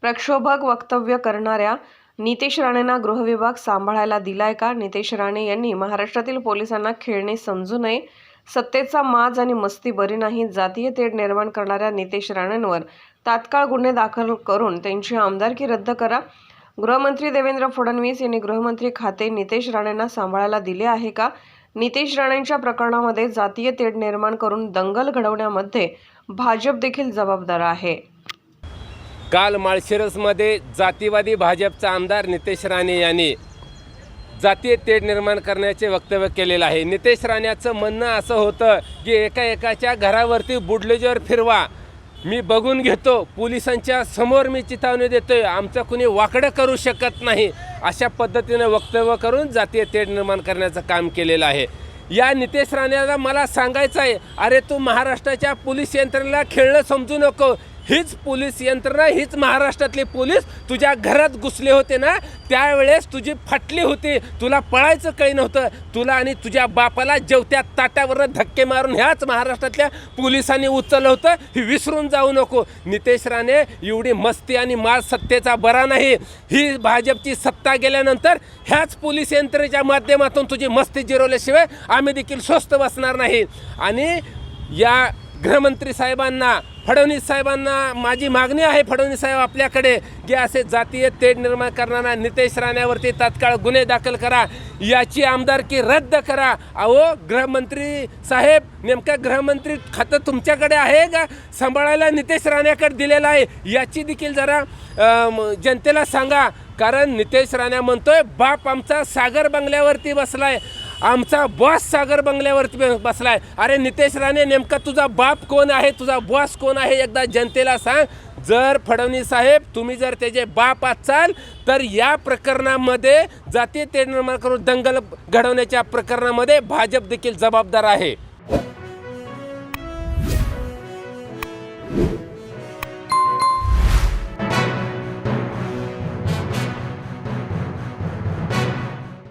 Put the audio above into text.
प्रक्षोभक वक्तव्य करणाऱ्या नितेश राणेंना गृहविभाग सांभाळायला दिलाय का? नितेश राणे यांनी महाराष्ट्रातील पोलिसांना खेळणे समजू नये. सत्तेचा माज आणि मस्ती बरी नाही. जातीय तेढ निर्माण करणाऱ्या नितेश राणेंवर तात्काळ गुन्हे दाखल करून त्यांची आमदारकी रद्द करा. गृहमंत्री देवेंद्र फडणवीस यांनी गृहमंत्री खाते नितेश राणेंना सांभाळायला दिले आहे का? नितेश राणेंच्या प्रकरणामध्ये जातीय तेढ निर्माण करून दंगल घडवण्यामध्ये भाजप देखील जबाबदार आहे. काल माळशिरसमध्ये जातीवादी भाजपचा आमदार नितेश राणे यांनी जातीय तेढ निर्माण करण्याचे वक्तव्य केलेलं आहे. नितेश राणेचं म्हणणं असं होतं की एकाच्या घरावरती बुलडोजर फिरवा, मी बघून घेतो, पोलिसांच्या समोर मी चिथावणी देतोय, आमचं कुणी वाकडं करू शकत नाही, अशा पद्धतीने वक्तव्य करून जातीय तेढ निर्माण करण्याचं काम केलेलं आहे. या नितेश राणेला मला सांगायचं आहे, अरे तू महाराष्ट्राच्या पोलीस यंत्रणेला खेळणं समजू नको. हीच पोलीस यंत्रणा, हीच महाराष्ट्रातले पोलीस तुझ्या घरात घुसले होते ना, त्यावेळेस तुझी फाटली होती, तुला पळायचं काही नव्हतं. तुला आणि तुझ्या बापाला जेवत्या ताटावर धक्के मारून ह्याच महाराष्ट्रातल्या पोलिसांनी उचललं होतं, ही विसरून जाऊ नको. नितेश राणे, एवढी मस्ती आणि माज सत्तेचा बरा नाही. ही भाजपची सत्ता गेल्यानंतर ह्याच पोलीस यंत्रणेच्या माध्यमातून तुझी मस्ती जिरवल्याशिवाय आम्ही देखील स्वस्थ बसणार नाही. आणि या गृहमंत्री साहेबांना, फडणवीस साहेबांना माझी मागणी आहे, फडणवीस साहेब आपल्याकडे, की असे जातीय तेढ निर्माण करणारा नितेश राणेवरती तात्काळ गुन्हे दाखल करा, याची आमदारकी रद्द करा. अहो गृहमंत्री साहेब, नेमकं गृहमंत्री खातं तुमच्याकडे आहे का? सांभाळायला नितेश राणेकडे दिलेलं आहे, याची देखील जरा जनतेला सांगा. कारण नितेश राणे म्हणतोय बाप आमचा सागर बंगल्यावरती बसलाय, आमचा बॉस सागर बंगल्यावरती बसलाय. अरे नितेश राणे, नेमका तुझा बाप कोण आहे, तुझा बॉस कोण आहे, एकदा जनतेला सांग. जर फडणवीस साहेब तुम्ही जर त्याचे बाप असाल तर या प्रकरणामध्ये जातीय तेढ निर्माण करून दंगल घडवण्याच्या प्रकरणामध्ये भाजप देखील जबाबदार आहे.